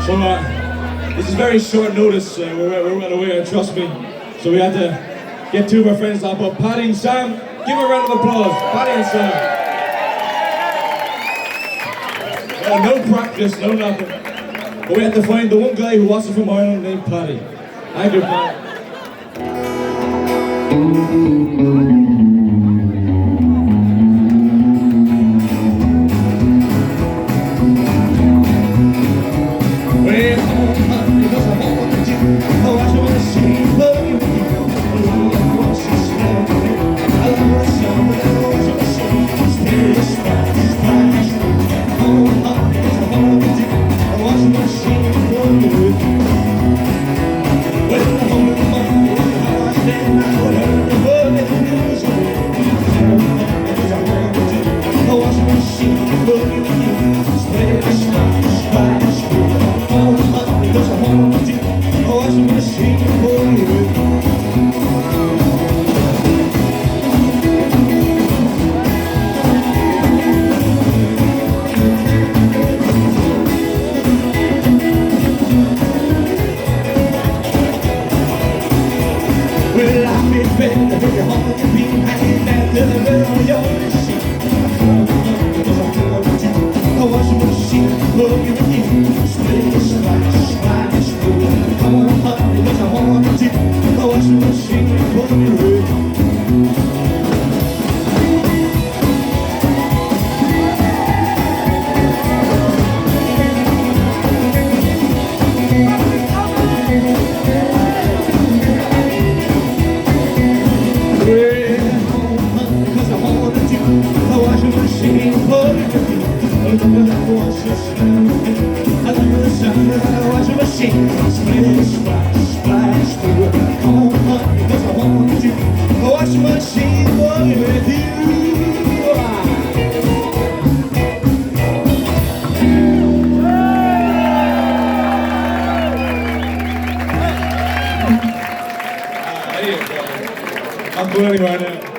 So this is very short notice. We're well aware, trust me. So we had to get two of our friends up. But Paddy and Sam, give a round of applause. Paddy and Sam. No practice, no nothing. But we had to find the one guy who wasn't from Ireland named Paddy. Thank you, Paddy. I'm going anywhere now.